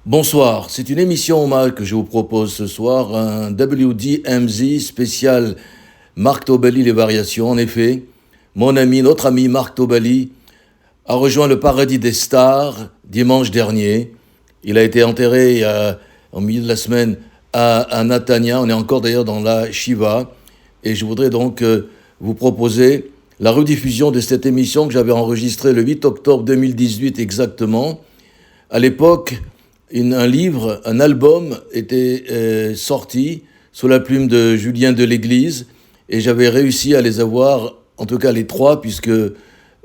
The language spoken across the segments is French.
Bonsoir, c'est une émission hommage que je vous propose ce soir, un WDMZ spécial Marc Tobali, les variations. En effet, notre ami Marc Tobali a rejoint le paradis des stars dimanche dernier. Il a été enterré au milieu de la semaine à Natania. On est encore d'ailleurs dans la Shiva. Et je voudrais donc vous proposer la rediffusion de cette émission que j'avais enregistrée le 8 octobre 2018 exactement. À l'époque, un album était sorti sous la plume de Julien Deléglise et j'avais réussi à les avoir, en tout cas les trois, puisque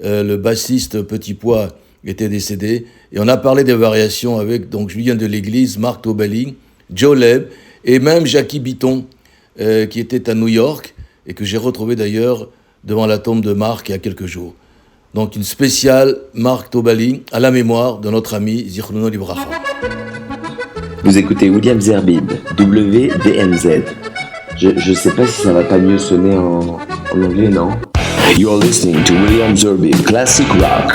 le bassiste Petit Pois était décédé. Et on a parlé des variations avec donc Julien Deléglise, Marc Tobali, Joe Leb et même Jackie Bitton, qui était à New York et que j'ai retrouvé d'ailleurs devant la tombe de Marc il y a quelques jours. Donc une spéciale Marc Tobali à la mémoire de notre ami Zichrono Libracha. Vous écoutez William Zerbib, WDMZ. Je sais pas si ça va pas mieux sonner en anglais, non? You're listening to William Zerbib, Classic Rock,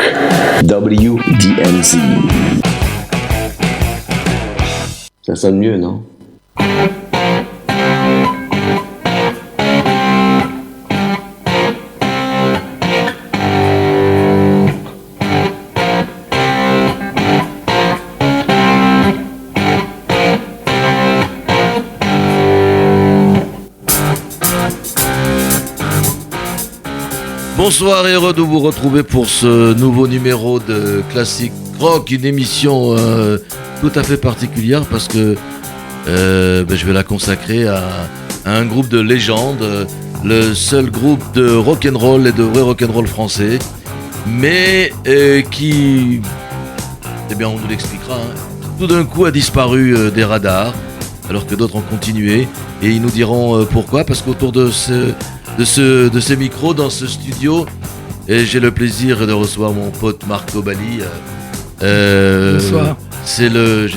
WDMZ. Ça sonne mieux, non? Bonsoir et heureux de vous retrouver pour ce nouveau numéro de Classic Rock, une émission tout à fait particulière parce que je vais la consacrer à un groupe de légende, le seul groupe de rock'n'roll et de vrai rock'n'roll français, mais qui, eh bien on nous l'expliquera, tout d'un coup a disparu des radars alors que d'autres ont continué et ils nous diront pourquoi, parce qu'autour de ces micros, dans ce studio, et j'ai le plaisir de recevoir mon pote Marc Tobali. Bonsoir. C'est le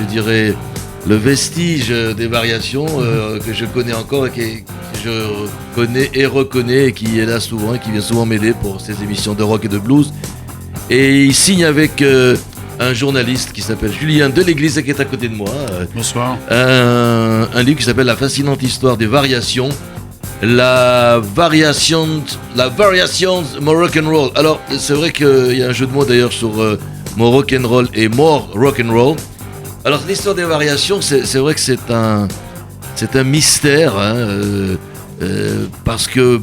vestige des variations que je connais encore et que je connais et reconnais et qui est là souvent et qui vient souvent m'aider pour ces émissions de rock et de blues. Et il signe avec un journaliste qui s'appelle Julien Deléglise et qui est à côté de moi. Bonsoir. Un livre qui s'appelle La fascinante histoire des variations. La variation more rock'n'roll. Alors, c'est vrai qu'il y a un jeu de mots d'ailleurs sur more rock'n'roll et more rock'n'roll. Alors, l'histoire des variations, c'est vrai que c'est un mystère, parce que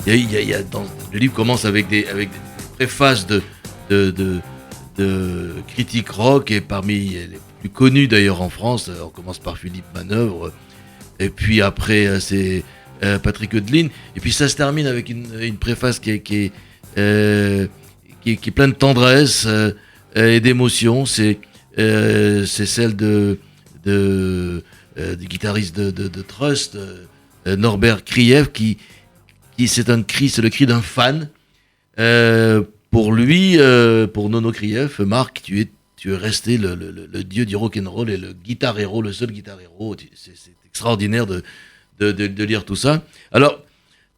le livre commence avec des préfaces de critiques rock, et parmi les plus connus d'ailleurs en France, on commence par Philippe Manœuvre, et puis après c'est Patrick Heudeline, et puis ça se termine avec une préface qui est pleine de tendresse et d'émotion. C'est celle du guitariste de Trust, Norbert Kriev, qui c'est le cri d'un fan. Pour lui, pour Nono Kriev, Marc, tu es resté le dieu du rock'n'roll et le guitar héros, le seul guitar héros. C'est extraordinaire de lire tout ça. Alors,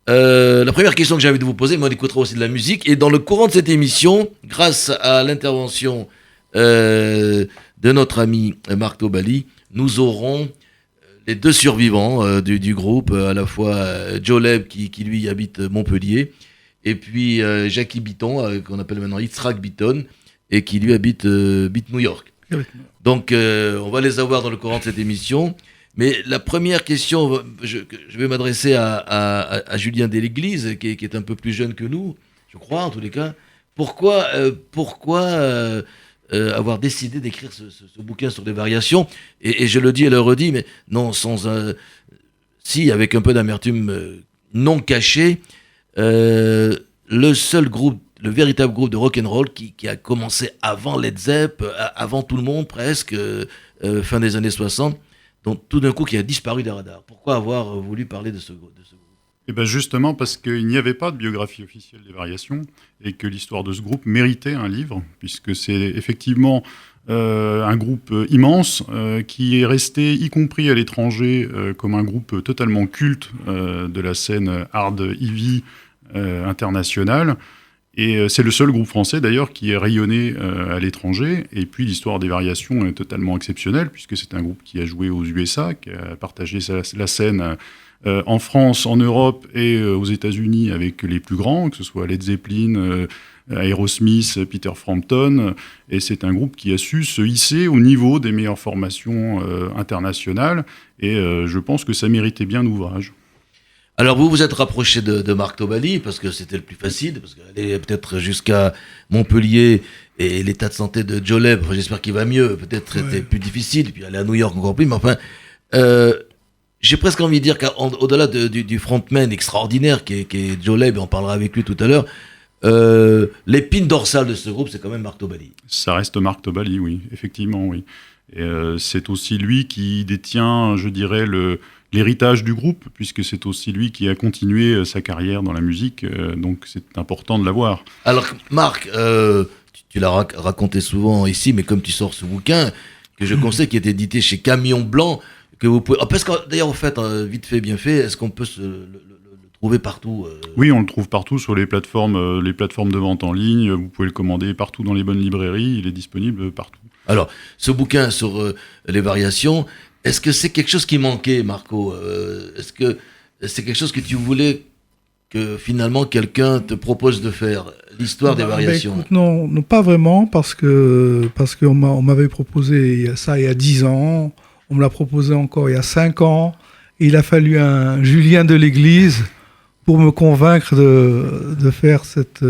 la première question que j'ai envie de vous poser, mais on écoutera aussi de la musique, et dans le courant de cette émission, grâce à l'intervention de notre ami Marc Tobali, nous aurons les deux survivants du groupe, à la fois Joe Leb qui lui habite Montpellier, et puis Jackie Bitton, qu'on appelle maintenant Yitzhak Bitton, et qui lui habite New York. Donc on va les avoir dans le courant de cette émission. Mais la première question, je vais m'adresser à Julien Deléglise, qui est un peu plus jeune que nous, je crois en tous les cas. Pourquoi avoir décidé d'écrire ce bouquin sur les variations, et je le dis et le redis, mais non si, avec un peu d'amertume non cachée, le seul groupe, le véritable groupe de rock'n'roll qui a commencé avant Led Zepp, avant tout le monde presque, fin des années 60, donc tout d'un coup qui a disparu des radars. Pourquoi avoir voulu parler de ce groupe? Et bien justement parce qu'il n'y avait pas de biographie officielle des variations et que l'histoire de ce groupe méritait un livre, puisque c'est effectivement un groupe immense qui est resté, y compris à l'étranger, comme un groupe totalement culte de la scène hard heavy internationale. Et c'est le seul groupe français d'ailleurs qui est rayonné à l'étranger. Et puis l'histoire des variations est totalement exceptionnelle, puisque c'est un groupe qui a joué aux USA, qui a partagé la scène en France, en Europe et aux États-Unis avec les plus grands, que ce soit Led Zeppelin, Aerosmith, Peter Frampton. Et c'est un groupe qui a su se hisser au niveau des meilleures formations internationales. Et je pense que ça méritait bien l'ouvrage. Alors vous vous êtes rapproché de Marc Tobali parce que c'était le plus facile, parce qu'aller peut-être jusqu'à Montpellier et l'état de santé de Joe Leb, j'espère qu'il va mieux, peut-être était plus difficile, puis aller à New York encore plus, mais enfin, j'ai presque envie de dire qu'au-delà du frontman extraordinaire qui est Joe Leb, et on parlera avec lui tout à l'heure, l'épine dorsale de ce groupe, c'est quand même Marc Tobali. Ça reste Marc Tobali, oui, effectivement, oui. Et c'est aussi lui qui détient, je dirais, l'héritage du groupe, puisque c'est aussi lui qui a continué sa carrière dans la musique, donc c'est important de l'avoir. Alors Marc, tu l'as raconté souvent ici, mais comme tu sors ce bouquin, que je conseille, qui est édité chez Camion Blanc, que vous pouvez... parce que d'ailleurs, en fait, vite fait, bien fait, est-ce qu'on peut le trouver partout Oui, on le trouve partout sur les plateformes de vente en ligne, vous pouvez le commander partout dans les bonnes librairies, il est disponible partout. Alors, ce bouquin sur les variations, est-ce que c'est quelque chose qui manquait, Marco ? Est-ce que c'est quelque chose que tu voulais que finalement quelqu'un te propose de faire, l'histoire des variations ? Écoute, non, pas vraiment, parce qu'on m'avait proposé ça il y a 10 ans, on me l'a proposé encore il y a 5 ans, et il a fallu un Julien de l'Église pour me convaincre de faire cette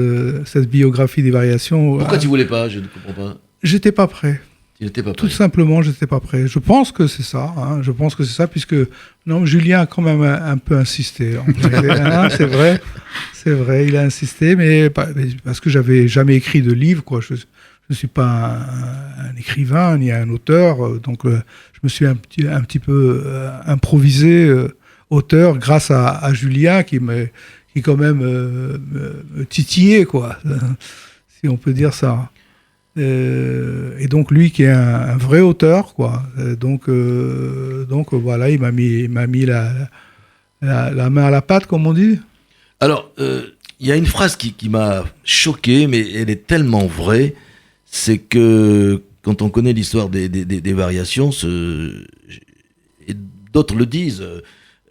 biographie des variations. Pourquoi tu voulais pas ? Je ne comprends pas. J'étais pas prêt. Tu n'étais pas prêt. Tout simplement, j'étais pas prêt. Je pense que c'est ça. Je pense que c'est ça, puisque Julien a quand même un peu insisté. C'est vrai, il a insisté, mais parce que j'avais jamais écrit de livre, quoi. Je suis pas un écrivain ni un auteur, donc je me suis un petit peu improvisé auteur grâce à Julien qui quand même me titillait, quoi, si on peut dire ça. Et donc lui qui est un vrai auteur, quoi. Donc voilà, il m'a mis la main à la pâte, comme on dit. Alors, il y a une phrase qui m'a choqué, mais elle est tellement vraie, c'est que quand on connaît l'histoire des variations, et d'autres le disent,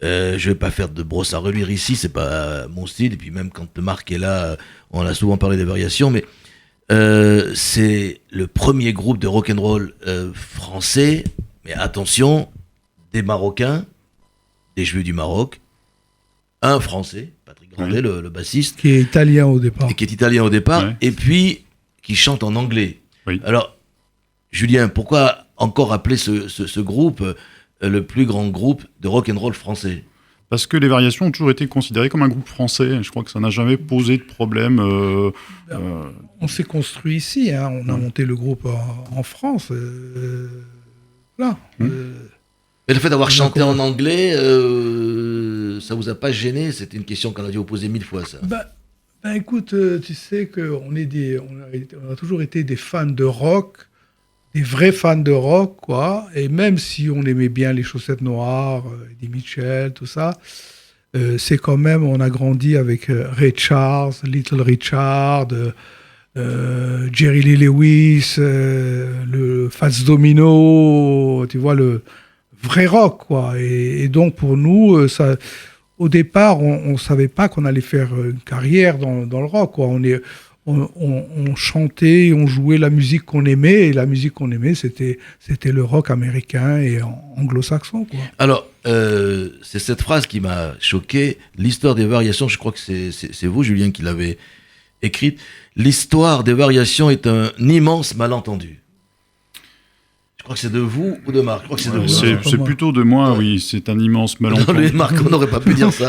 je vais pas faire de brosse à relire ici, c'est pas mon style, et puis même quand Marc est là, on a souvent parlé des variations, mais c'est le premier groupe de rock'n'roll français, mais attention, des Marocains, des Juifs du Maroc, un Français, Patrick Grandet, le bassiste, qui est italien au départ, ouais. Et puis qui chante en anglais. Oui. Alors, Julien, pourquoi encore appeler ce groupe le plus grand groupe de rock'n'roll français ? Parce que les variations ont toujours été considérées comme un groupe français. Je crois que ça n'a jamais posé de problème. On s'est construit ici. On a monté le groupe en France. Là. Mais le fait d'avoir chanté en anglais, ça vous a pas gêné ? C'était une question qu'on a dû vous poser 1000 fois, ça. Écoute, tu sais qu'on on a toujours été des fans de rock, des vrais fans de rock, quoi. Et même si on aimait bien les Chaussettes Noires, Eddie Mitchell, tout ça, c'est quand même, on a grandi avec Ray Charles, Little Richard, Jerry Lee Lewis, le Fats Domino, tu vois, le vrai rock, quoi. Et donc pour nous, ça, au départ, on savait pas qu'on allait faire une carrière dans le rock, quoi. On chantait, on jouait la musique qu'on aimait, et la musique qu'on aimait, c'était le rock américain et anglo-saxon, quoi. Alors, c'est cette phrase qui m'a choqué. L'histoire des variations, je crois que c'est vous, Julien, qui l'avez écrite. L'histoire des variations est un immense malentendu. Je crois que c'est de vous ou de Marc. Je crois que c'est de vous. C'est plutôt de moi, oui. C'est un immense malentendu. Non, Marc, on n'aurait pas pu dire ça.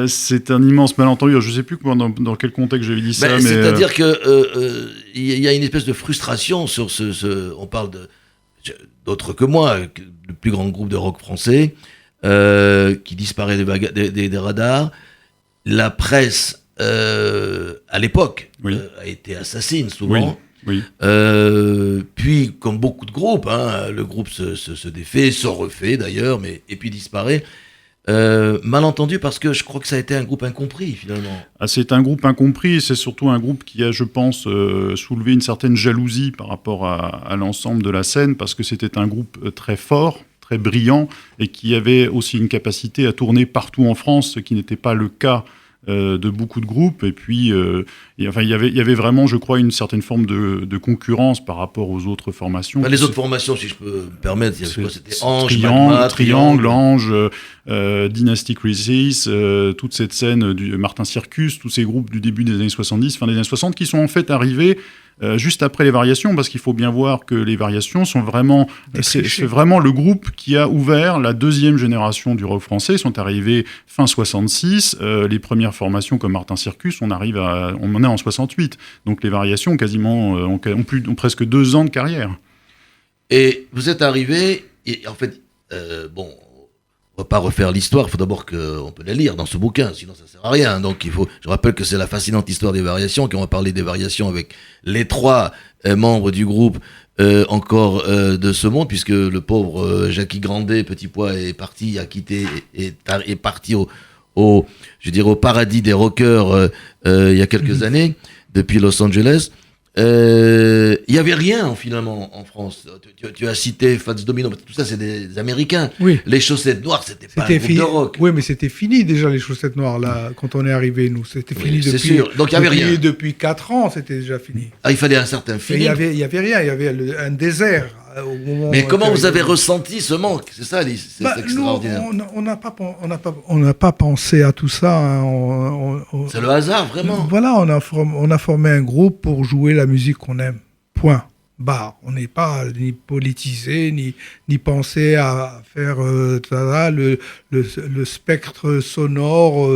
C'est un immense malentendu. Je ne sais plus dans quel contexte j'avais dit ça. Mais c'est-à-dire qu'il y a une espèce de frustration sur on parle d'autres que moi, le plus grand groupe de rock français, qui disparaît des radars. La presse, à l'époque, a été assassine souvent. Oui. Puis, comme beaucoup de groupes, le groupe se défait, se refait d'ailleurs, et puis disparaît. Malentendu parce que je crois que ça a été un groupe incompris finalement. Ah, c'est un groupe incompris, c'est surtout un groupe qui a, je pense, soulevé une certaine jalousie par rapport à l'ensemble de la scène, parce que c'était un groupe très fort, très brillant, et qui avait aussi une capacité à tourner partout en France, ce qui n'était pas le cas de beaucoup de groupes. Et puis, il y avait vraiment, je crois, une certaine forme de concurrence par rapport aux autres formations. Les autres formations, si je peux me permettre, c'était Ange, Triangle, Ange, Dynasty Crisis, toute cette scène du Martin Circus, tous ces groupes du début des années 70, fin des années 60, qui sont en fait arrivés juste après les Variations, parce qu'il faut bien voir que les Variations sont vraiment, c'est vraiment le groupe qui a ouvert la deuxième génération du rock français. Ils sont arrivés fin 66, les premières formations comme Martin Circus, on en est en 68. Donc les Variations quasiment ont presque 2 ans de carrière. Et vous êtes arrivé, et en fait, on va pas refaire l'histoire, il faut d'abord qu'on peut la lire dans ce bouquin, sinon ça sert à rien. Donc je rappelle que c'est la fascinante histoire des Variations, qu'on va parler des Variations avec les 3 membres du groupe encore de ce monde, puisque le pauvre Jackie Grandet, Petit Pois, est parti, a quitté, est parti au paradis des rockers il y a quelques années, depuis Los Angeles. Il y avait rien finalement en France. Tu as cité Fats Domino, tout ça c'est des Américains. Oui. Les Chaussettes Noires, c'était pas un groupe de rock. Oui, mais c'était fini déjà les Chaussettes Noires là quand on est arrivé nous. C'était fini depuis. C'est sûr. Donc il y avait rien. Depuis 4 ans, c'était déjà fini. Ah, il fallait un certain feeling. Il y avait rien. Il y avait un désert. Au moment mais comment vous avez ressenti ce manque? C'est ça, c'est extraordinaire. On n'a pas pensé à tout ça. Hein. C'est le hasard, vraiment. Voilà, on a formé un groupe pour jouer la musique qu'on aime. Point. Barre. On n'est pas ni politisé, ni pensé à faire le spectre sonore,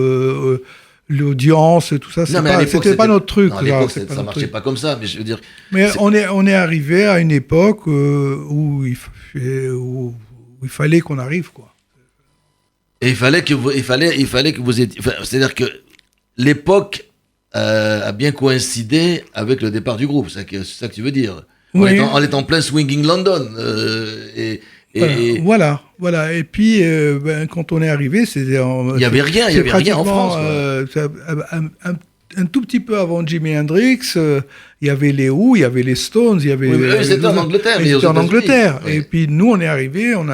l'audience, tout ça. C'était pas notre truc. Non, à l'époque, ça marchait pas comme ça, mais je veux dire. Mais on est arrivé à une époque où il fallait qu'on arrive, quoi. Et il fallait que vous étiez. C'est-à-dire que l'époque a bien coïncidé avec le départ du groupe. C'est ça que tu veux dire. Oui. On est en plein swinging London. Voilà. Et puis, quand on est arrivé, il n'y avait rien en France. Un tout petit peu avant Jimi Hendrix, il y avait les Who, il y avait les Stones, il y avait. C'était en Angleterre. C'était en Angleterre. Oui. Et puis nous, on est arrivé, on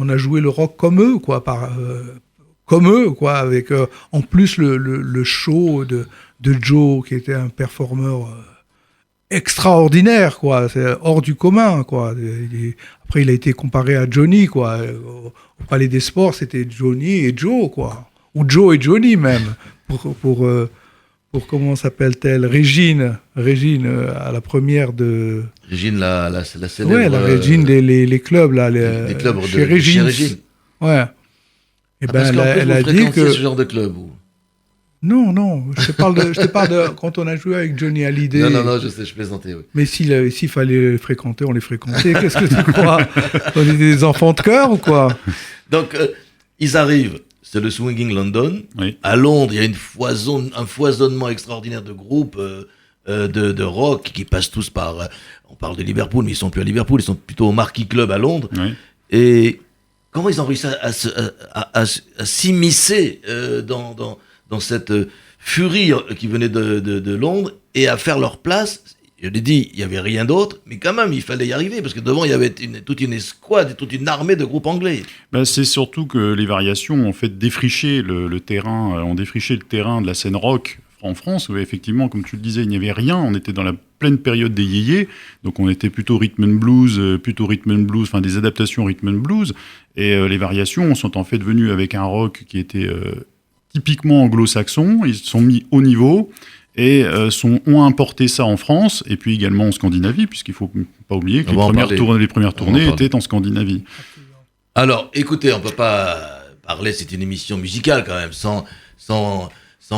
a joué le rock comme eux, quoi, avec en plus le show de Joe, qui était un performeur extraordinaire, quoi. C'est hors du commun, quoi. Après, il a été comparé à Johnny, quoi. Au Palais des Sports, c'était Johnny et Joe, quoi. Ou Joe et Johnny, même. Pour comment s'appelle-t-elle, Régine à la première de... Régine, la célèbre... Ouais, la Régine, les clubs, là. Les clubs chez Régine. Ouais. Et elle a dit que... ce genre de club ou... Non, je te parle de quand on a joué avec Johnny Hallyday. Non, je sais, je plaisantais, oui. Mais s'il fallait les fréquenter, on les fréquentait. Qu'est-ce que tu crois? On était des enfants de cœur ou quoi? Donc, ils arrivent, c'est le Swinging London. Oui. À Londres, il y a un foisonnement extraordinaire de groupes de rock qui passent tous par... on parle de Liverpool, mais ils sont plus à Liverpool, ils sont plutôt au Marquis Club à Londres. Oui. Et comment ils ont réussi à s'immiscer dans cette furie qui venait de Londres et à faire leur place. Je l'ai dit, il n'y avait rien d'autre, mais quand même, il fallait y arriver, parce que devant, il y avait toute une escouade, toute une armée de groupes anglais. C'est surtout que les Variations ont fait défricher le terrain, ont défriché le terrain de la scène rock en France, où effectivement, comme tu le disais, il n'y avait rien, on était dans la pleine période des yéyés, donc on était plutôt rhythm and blues, enfin des adaptations rhythm and blues, et les Variations sont en fait venus avec un rock qui était... typiquement anglo-saxons, ils se sont mis au niveau et ont importé ça en France et puis également en Scandinavie, puisqu'il ne faut pas oublier que les premières tournées étaient en Scandinavie. Alors, écoutez, on ne peut pas parler, c'est une émission musicale quand même, sans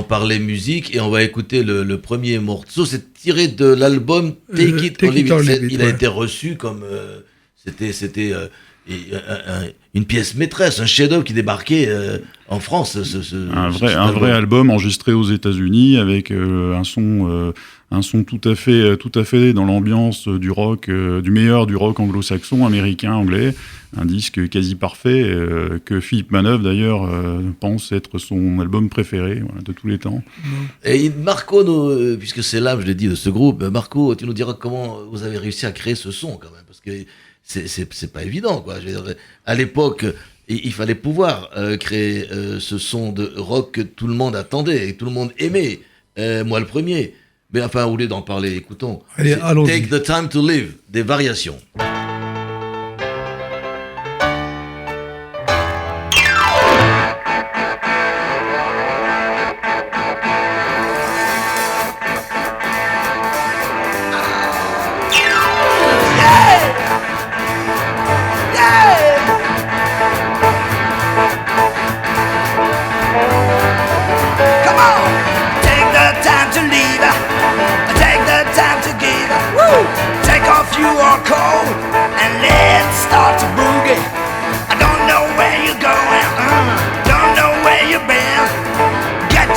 parler musique, et on va écouter le premier morceau, c'est tiré de l'album Take It or Leave It. Il a été reçu comme... c'était une pièce maîtresse, un chef-d'œuvre qui débarquait en France. Un vrai album enregistré aux États-Unis avec un son un son tout à fait dans l'ambiance du rock, du meilleur du rock anglo-saxon, américain, anglais. Un disque quasi parfait que Philippe Manœuvre d'ailleurs pense être son album préféré de tous les temps. Et Marco, puisque c'est l'âme, je l'ai dit, de ce groupe, Marco, tu nous diras comment vous avez réussi à créer ce son quand même, parce que c'est pas évident, quoi. Je veux dire, à l'époque, il fallait pouvoir créer ce son de rock que tout le monde attendait et tout le monde aimait. Moi le premier. Mais enfin, au lieu d'en parler, écoutons. Allez, allons-y. Take the time to live, des variations.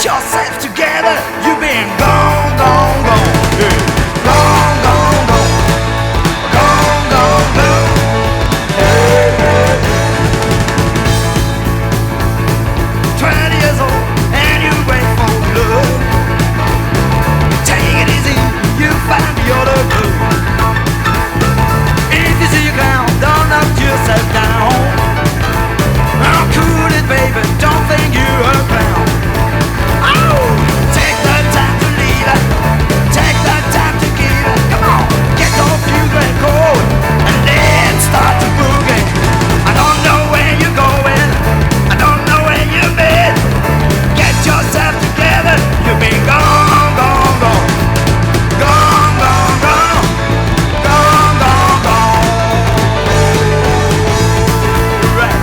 Yourself together, you've been gone, gone, gone, yeah. Gone, gone, gone, gone, gone, gone. Hey, hey, hey. 20 years old and you wait for love. Take it easy, you find the other good. If you see a clown, don't knock yourself down. Oh, cool it, baby, don't think you're a clown. Take the time to leave, take the time to give. Come on, get off you and go, and let's start to boogie. I don't know where you're going, I don't know where you've been. Get yourself together, you've been gone, gone, gone. Gone, gone, gone. Gone, gone, gone. Right.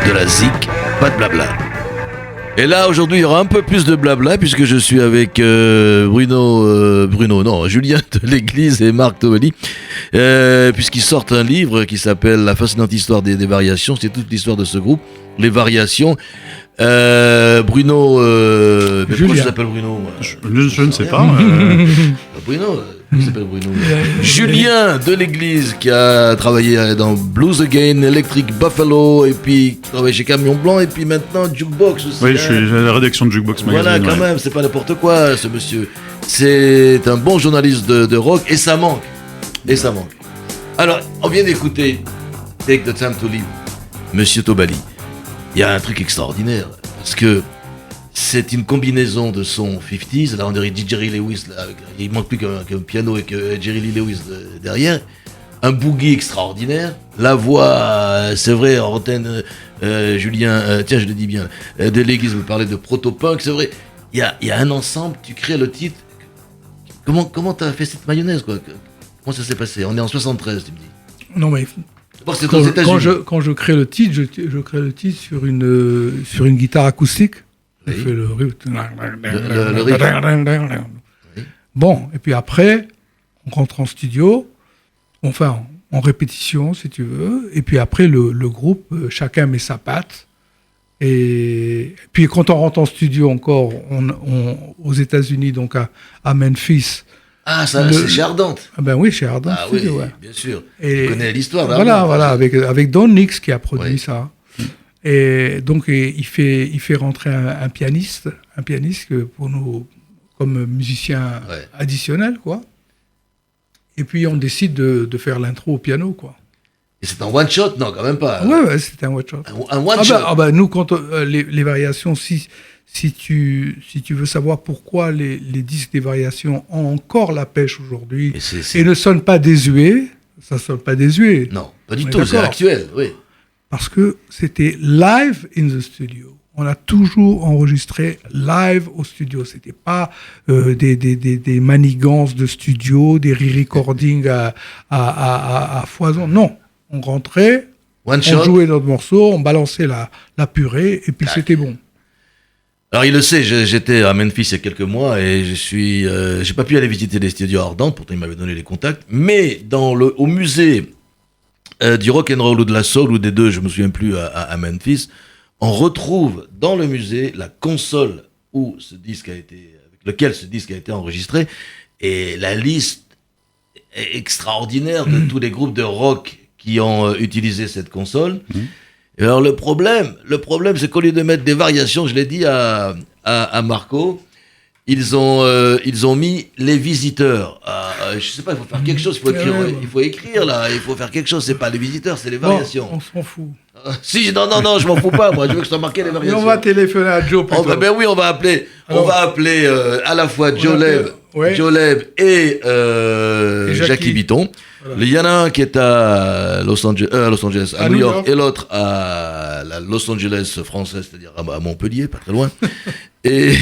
De la zik, pas de blabla. Et là, aujourd'hui, il y aura un peu plus de blabla puisque je suis avec Julien de l'Église et Marc Tobelli, puisqu'ils sortent un livre qui s'appelle La fascinante histoire des variations. C'est toute l'histoire de ce groupe, les variations. Bruno, pourquoi je s'appelle Bruno? Je ne sais pas. Bruno, il s'appelle Bruno. Julien de l'Église qui a travaillé dans Blues Again, Electric Buffalo, et puis travaillé chez Camion Blanc, et puis maintenant Jukebox aussi. Oui, je suis à la rédaction de Jukebox Magazine. Voilà, quand même, c'est pas n'importe quoi, ce monsieur. C'est un bon journaliste de rock, et ça manque. Et ça manque. Alors, on vient d'écouter Take the Time to Live, Monsieur Tobali. Il y a un truc extraordinaire, parce que c'est une combinaison de sons 50s. Là, on dirait Jerry Lewis. Là, il manque plus qu'un piano et que Jerry Lee Lewis derrière. Un boogie extraordinaire. La voix, c'est vrai, en antenne, Julien, tiens, je le dis bien, de l'église, vous parlez de proto-punk, c'est vrai. Il y a un ensemble, tu crées le titre. Comment t'as fait cette mayonnaise, quoi? Comment ça s'est passé? On est en 73, tu me dis. Non, mais D'abord, c'est aux États-Unis. quand je crée le titre, je crée le titre sur une guitare acoustique. Je Oui. fais le riff. Le riff. Oui. Bon, et puis après, on rentre en studio, enfin en répétition si tu veux, et puis après le groupe, chacun met sa patte. Et puis quand on rentre en studio encore, aux États-Unis, donc à Memphis. Ah, ça, Le- c'est chez Ardente. Ah ben oui, chez Ardent Ah oui, Studio, ouais. bien sûr. Et Tu connais l'histoire d'Ardente. voilà, avec Don Nix qui a produit Oui. ça. Et donc il fait rentrer un pianiste pour nous comme musicien Ouais. additionnel, quoi. Et puis on décide de faire l'intro au piano, quoi. Et c'est en one shot? Non, quand même pas. Ouais, c'était un one shot. Un one shot. Nous, quand les variations, si tu veux savoir pourquoi les disques des variations ont encore la pêche aujourd'hui Et c'est- et ne sonnent pas désuets, ça sonne pas désuet. Non, pas du On est tout, c'est d'accord. actuel, oui. Parce que c'était live in the studio. On a toujours enregistré live au studio. C'était pas des manigances de studio, des re-recordings à foison. Non, on rentrait, One on shot. jouait notre morceau, on balançait la purée et puis c'était bon. Alors il le sait, j'étais à Memphis il y a quelques mois et j'ai pas pu aller visiter les studios Ardente, pourtant il m'avait donné les contacts, mais au musée du rock and roll ou de la soul ou des deux, je me souviens plus à Memphis, on retrouve dans le musée la console avec lequel ce disque a été enregistré et la liste est extraordinaire de tous les groupes de rock qui ont utilisé cette console. Et alors le problème, c'est qu'au lieu de mettre des variations, je l'ai dit à Marco, ils ont mis les visiteurs. Je sais pas, il faut faire quelque chose, il faut écrire là, il faut faire quelque chose. C'est pas les visiteurs, c'est les Bon, variations. on s'en fout. Si, non, je m'en fous pas, moi, je veux que ce soit marqué les Et variations. on va téléphoner à Joe plutôt. On va appeler à la fois Joe appelle- ouais. Leb et Jackie Bitton. Voilà. Il y en a un qui est à Los Angeles, à New York, et l'autre à la Los Angeles française, c'est-à-dire à Montpellier, pas très loin. Et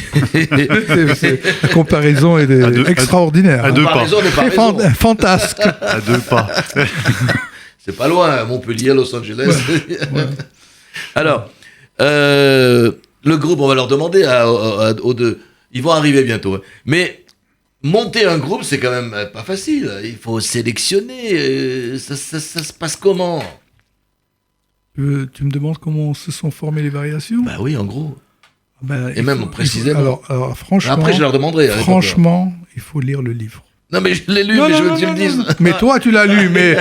La comparaison est extraordinaire. à deux pas. comparaison n'est pas Très raison. fantasque. À deux pas. C'est pas loin, Montpellier, Los Angeles. Ouais. Alors, le groupe, on va leur demander aux deux. Ils vont arriver bientôt. Mais monter un groupe, c'est quand même pas facile. Il faut sélectionner. Ça se passe comment? Tu me demandes comment se sont formées les variations? Bah oui, en gros. Ben, Et il même faut- précisément. Alors, franchement, Après, je leur demanderai. avec franchement, il faut lire le livre. Non, mais je l'ai lu, mais je veux que tu me dises. Mais toi, tu l'as lu, mais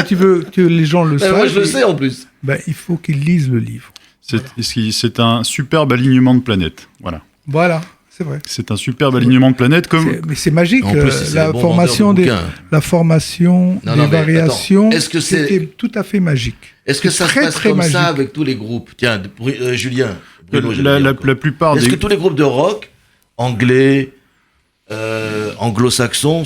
tu veux que les gens le Mais sachent. moi, je le sais en plus. Ben, il faut qu'ils lisent le livre. C'est un superbe alignement de planètes. Voilà. Voilà, c'est vrai. C'est un superbe alignement de planètes. Mais c'est magique. En plus, c'est la le bon formation vendeur de des bouquins. la formation Non, des non, mais variations, attends, est-ce que c'est- c'était tout à fait magique. Est-ce que C'est ça se très, passe très comme magique. ça avec tous les groupes? Tiens, Julien. Bruno, j'allais La dire encore. plupart Est-ce des... que tous les groupes de rock, anglais, anglo-saxons,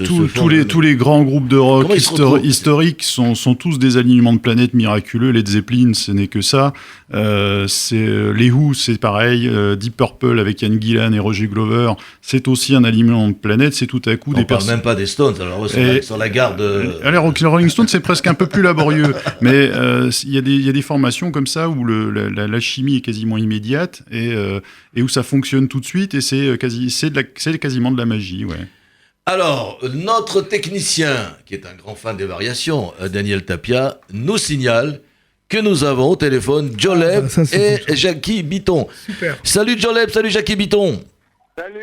Tous les grands groupes de rock Comment ils se retrouvent historiques sont tous des alignements de planètes miraculeux. Led Zeppelin, ce n'est que ça. Les Who, c'est pareil. Deep Purple avec Ian Gillan et Roger Glover, c'est aussi un alignement de planètes. C'est tout à coup On des parle personnes. même pas des Stones, alors sur la garde. Alors, les Rolling Stones, c'est presque un peu plus laborieux, mais il y a des formations comme ça où la chimie est quasiment immédiate et où ça fonctionne tout de suite et c'est quasiment de la magie, ouais. Alors, notre technicien, qui est un grand fan des variations, Daniel Tapia, nous signale que nous avons au téléphone Joleb ça, c'est et Jackie Bitton. Super. Salut Joleb, salut Jackie Bitton.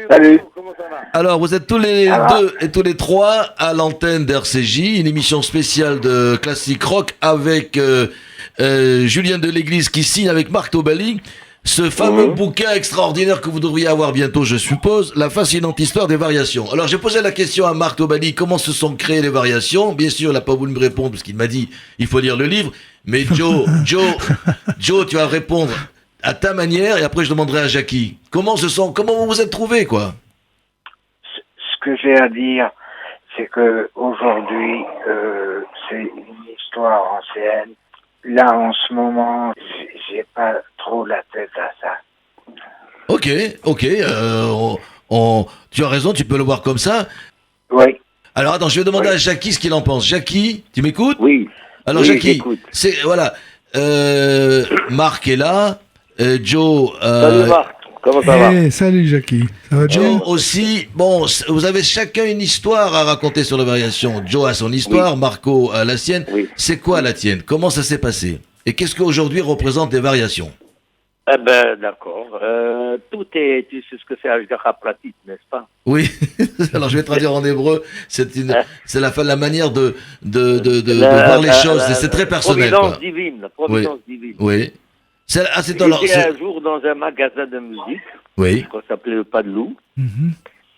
Salut. Comment ça va? Alors, vous êtes tous les deux et tous les trois à l'antenne d'RCJ, une émission spéciale de classique rock avec Julien Deléglise qui signe avec Marc Tobali ce fameux bouquin extraordinaire que vous devriez avoir bientôt, je suppose, La fascinante histoire des variations. Alors, j'ai posé la question à Marc Tobali, comment se sont créées les variations? Bien sûr, il n'a pas voulu me répondre parce qu'il m'a dit, il faut lire le livre. Mais Joe, tu vas répondre à ta manière, et après je demanderai à Jackie. Comment vous vous êtes trouvés, quoi? Ce que j'ai à dire, c'est que aujourd'hui, c'est une histoire ancienne. Là, en ce moment, j'ai pas trop la tête à ça. Ok, tu as raison, tu peux le voir comme ça. Oui, Alors attends, je vais demander Oui. à Jackie ce qu'il en pense. Jackie, tu m'écoutes? oui. Alors Oui, Jackie, j'écoute. voilà, Marc est là, Joe, Salut Marc, comment ça va? Eh, salut Jackie, ça va bien? Joe aussi. Bon, vous avez chacun une histoire à raconter sur les variations. Joe a son histoire, Marco a la sienne. Oui. C'est quoi la tienne? Comment ça s'est passé? Et qu'est-ce qu'aujourd'hui représentent les variations? Eh ben, d'accord. Tu sais ce que c'est Ashgacha Pratit, n'est-ce pas? Oui, alors je vais traduire en hébreu. C'est la manière de voir les choses. C'est très personnel. Providence Quoi. divine, la providence divine. Oui. J'étais un jour dans un magasin de musique, Oui. qu'on s'appelait le Pas de Loup, Mhm.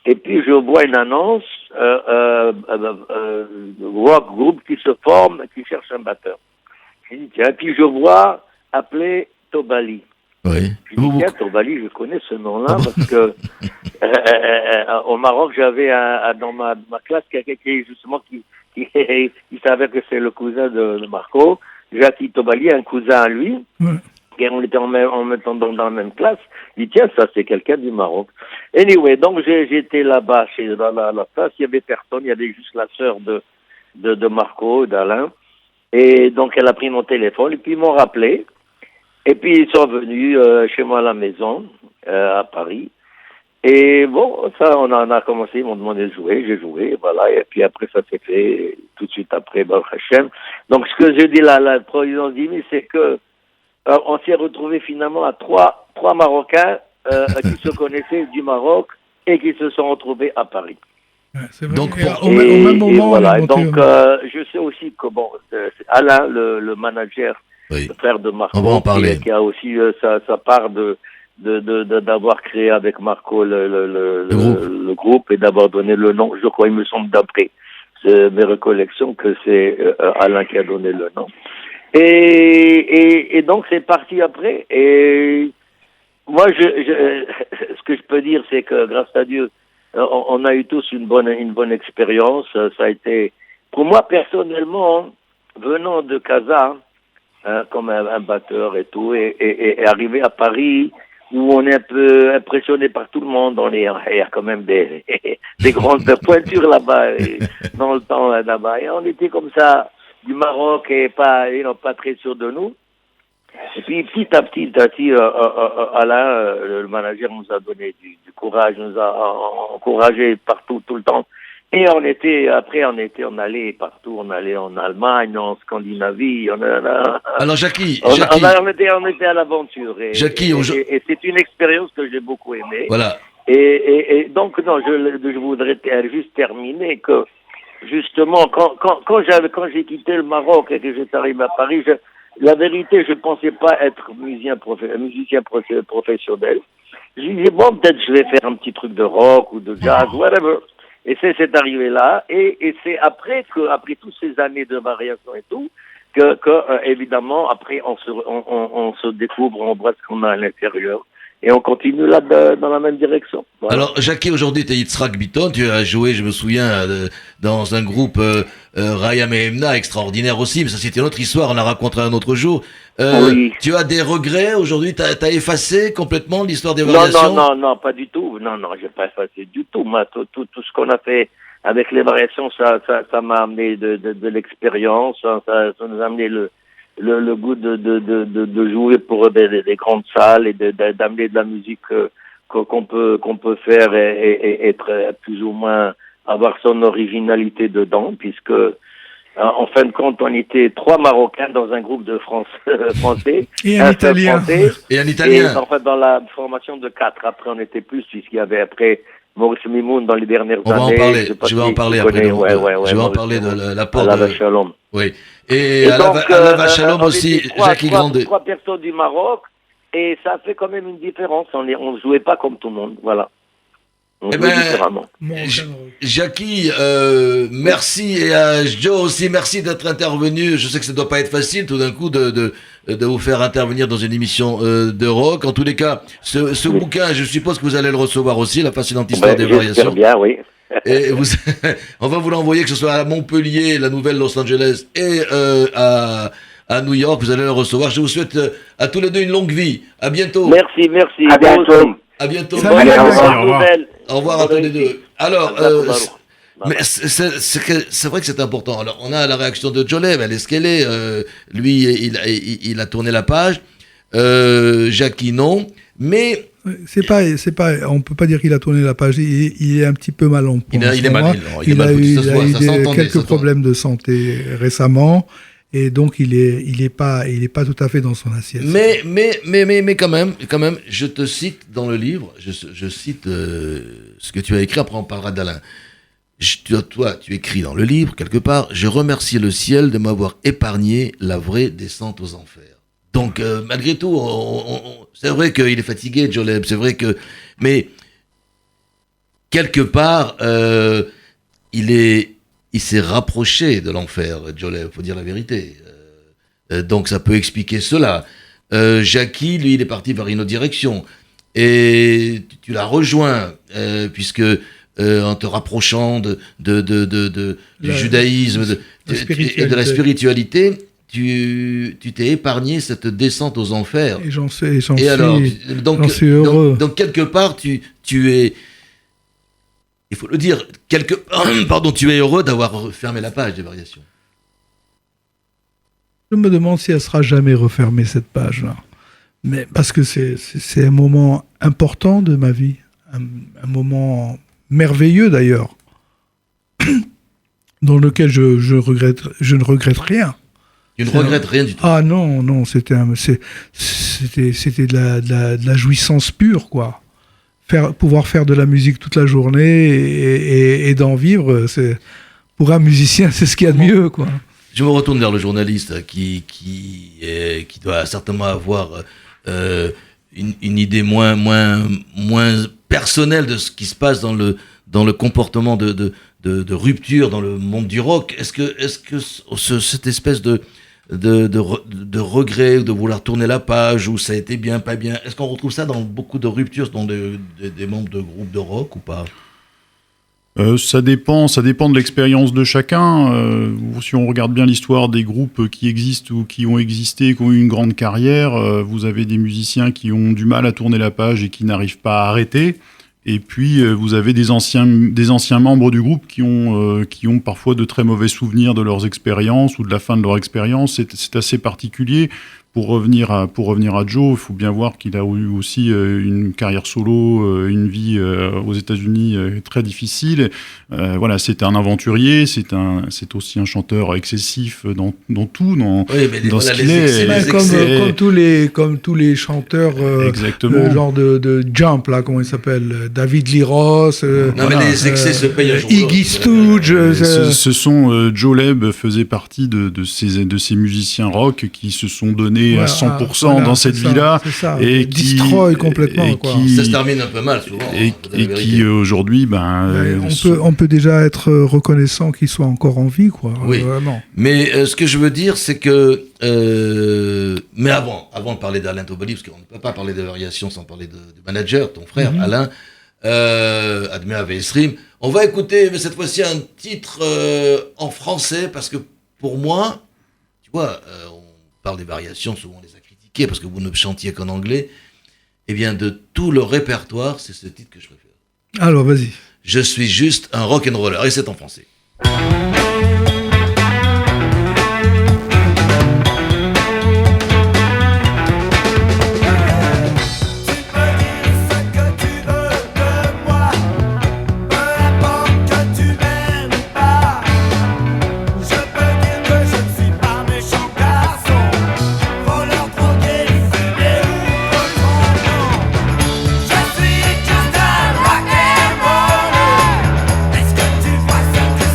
et puis je vois une annonce, rock groupe qui se forme, qui cherche un batteur. Je dis, tiens, puis je vois appeler Tobali. Oui. Je dis, tiens, Tobali, je connais ce nom-là, parce que au Maroc, j'avais dans ma classe quelqu'un qui, justement, qui il savait que c'est le cousin de Marco. Jackie Tobali, un cousin à lui. Ouais. Et on était en même temps dans la même classe. Il dit, tiens, ça, c'est quelqu'un du Maroc. Anyway, donc j'étais là-bas, dans la place. Il y avait personne. Il y avait juste la sœur de Marco, d'Alain. Et donc, elle a pris mon téléphone. Et puis, ils m'ont rappelé. Et puis, ils sont venus chez moi à la maison, à Paris. Et bon, ça, on a commencé. Ils m'ont demandé de jouer. J'ai joué, voilà. Et puis après, ça s'est fait tout de suite après, Baruch Hashem. Donc, ce que je dis là, la providence divine, c'est que on s'est retrouvé finalement à trois Marocains qui se connaissaient du Maroc et qui se sont retrouvés à Paris. Ouais, c'est vrai. Donc, Et pour- au même moment, voilà. on est monté Donc, je sais aussi que bon, c'est Alain, le manager, Oui. le frère de Marco, On va en parler. qui a aussi sa part d'avoir créé avec Marco le groupe et d'avoir donné le nom. Je crois, il me semble d'après mes recollections que c'est Alain qui a donné le nom. Et donc c'est parti après. Et moi, ce que je peux dire, c'est que grâce à Dieu, on a eu tous une bonne expérience. Ça a été, pour moi personnellement, venant de Casa, comme un batteur et tout, et arrivé à Paris, où on est un peu impressionné par tout le monde. Il y a quand même des grandes pointures là-bas, dans le temps là-bas. Et on était comme ça, du Maroc, et pas très sûr de nous. Et puis petit à petit, Alain, le manager, nous a donné du courage, nous a encouragé partout, tout le temps. Et on allait partout, on allait en Allemagne, en Scandinavie, Alors Jackie, on était à l'aventure. Jackie, et c'est une expérience que j'ai beaucoup aimée. voilà. Et donc, non, je voudrais juste terminer que, justement, quand j'ai quitté le Maroc et que j'étais arrivé à Paris, la vérité, je pensais pas être musicien professionnel. J'ai dit, bon, peut-être je vais faire un petit truc de rock ou de jazz, whatever. Et c'est arrivé là. Et c'est après toutes ces années de variation et tout, que évidemment, après, on se découvre, on voit ce qu'on a à l'intérieur. Et on continue là dans la même direction. Voilà. Alors, Jackie, aujourd'hui, tu es Yitzhak Bitton, tu as joué, je me souviens, dans un groupe Raya Mehemna, extraordinaire aussi, mais ça c'était une autre histoire, on la racontera un autre jour. Oui. Tu as des regrets aujourd'hui? T'as effacé complètement l'histoire des variations? Non, pas du tout. Non, j'ai pas effacé du tout. Moi, tout ce qu'on a fait avec les variations, ça m'a amené de l'expérience, ça nous a amené le goût de jouer pour des grandes salles et d'amener de la musique qu'on peut faire et être plus ou moins avoir son originalité dedans, puisque en fin de compte on était 3 Marocains dans un groupe de français Et un Italien. Français, Et un Italien. et en fait dans la formation de 4. Après on était plus, puisqu'il y avait après Maurice Mimoun dans les dernières On va années. en parler, sais pas je vais si en tu parler connais. après. Ouais, Je vais en Maurice parler Mimoun. de l'apport Allah de... Shalom. Oui. Et à la vache Shalom aussi, Jackie Grandet. 3 personnes du Maroc, et ça fait quand même une différence. On ne jouait pas comme tout le monde, voilà. On Eh joue ben, différemment. Mon J- rock'n'roll. Jackie, merci, et à Joe aussi, merci d'être intervenu. Je sais que ça ne doit pas être facile tout d'un coup de vous faire intervenir dans une émission de rock. En tous les cas, ce Oui. bouquin, je suppose que vous allez le recevoir aussi, La fascinante histoire des J'espère variations. bien, oui. Et vous, on va vous l'envoyer, que ce soit à Montpellier, la nouvelle Los Angeles, et à New York. Vous allez le recevoir. Je vous souhaite à tous les deux une longue vie. À bientôt. Merci. À Moi bientôt. aussi. À bientôt. Salut, Bonne au revoir. bonne nouvelle. Au revoir à tous les deux. Alors, mais Bye-bye. c'est vrai que c'est important. Alors, on a la réaction de Joleb, elle est ce qu'elle est. Lui, il a tourné la page. Jackie, non. Mais C'est pas, on peut pas dire qu'il a tourné la page. Il est un petit peu mal en point. il est mal. Non, il est Il mal a foutu, eu, ça se voit, ça s'entendait, quelques ça se problèmes de santé récemment, et donc il est pas tout à fait dans son assiette. Mais quand même, je te cite dans le livre, je cite ce que tu as écrit, après on parlera d'Alain. Toi, tu écris dans le livre, quelque part, je remercie le ciel de m'avoir épargné la vraie descente aux enfers. Donc, malgré tout, c'est vrai qu'il est fatigué, Joleb, c'est vrai que... Mais, quelque part, il s'est rapproché de l'enfer, Joleb, faut dire la vérité. Donc, ça peut expliquer cela. Jackie, lui, il est parti vers une autre direction. Et tu l'as rejoint, puisque... en te rapprochant du judaïsme et de la spiritualité, tu t'es épargné cette descente aux enfers. Et j'en suis heureux. Donc quelque part, tu es, il faut le dire, tu es heureux d'avoir fermé la page des variations. Je me demande si elle sera jamais refermée, cette page-là. Mais parce que c'est un moment important de ma vie, un moment merveilleux d'ailleurs, dans lequel je ne regrette rien. Tu ne regrettes rien du tout. Ah non, c'était de la jouissance pure, quoi. Pouvoir faire de la musique toute la journée et d'en vivre, pour un musicien, c'est ce qu'il y a de mieux, quoi. Je me retourne vers le journaliste qui doit certainement avoir une idée moins personnelle de ce qui se passe dans le comportement de rupture dans le monde du rock. Est-ce que cette espèce de regret, de vouloir tourner la page, où ça a été bien, pas bien, est-ce qu'on retrouve ça dans beaucoup de ruptures dans des membres de groupes de rock ou pas? Ça dépend de l'expérience de chacun. Si on regarde bien l'histoire des groupes qui existent ou qui ont existé, qui ont eu une grande carrière, vous avez des musiciens qui ont du mal à tourner la page et qui n'arrivent pas à arrêter. Et puis vous avez des anciens membres du groupe qui ont parfois de très mauvais souvenirs de leurs expériences ou de la fin de leur expérience. C'est assez particulier. Pour revenir à Joe, il faut bien voir qu'il a eu aussi une carrière solo, une vie aux États-Unis très difficile. Voilà, c'est un aventurier, c'est aussi un chanteur excessif dans tout, dans ce qu'il est. Comme tous les chanteurs, Exactement. le genre de Jump, là, comment il s'appelle, David Lee Roth, Non, mais les excès se payent un jour. Iggy Stooge. Ce sont Joe Leb faisait partie de ces musiciens rock qui se sont donnés à 100% dans cette vie-là et qui destroy complètement, quoi. Ça se termine un peu mal souvent. Et qui aujourd'hui, on peut déjà être reconnaissant qu'ils soient encore en vie, quoi. Oui. Vraiment. Mais ce que je veux dire, c'est que mais avant de parler d'Alain Tobali, parce qu'on ne peut pas parler de variations sans parler du manager, ton frère Alain, Admet Avesrim, on va écouter mais cette fois-ci un titre en français, parce que pour moi, tu vois, on parle des variations, souvent on les a critiquées parce que vous ne chantiez qu'en anglais. Eh bien, de tout le répertoire, c'est ce titre que je préfère. Alors, vas-y. Je suis juste un rock'n'roller, et c'est en français. Est-ce que tu vois ce que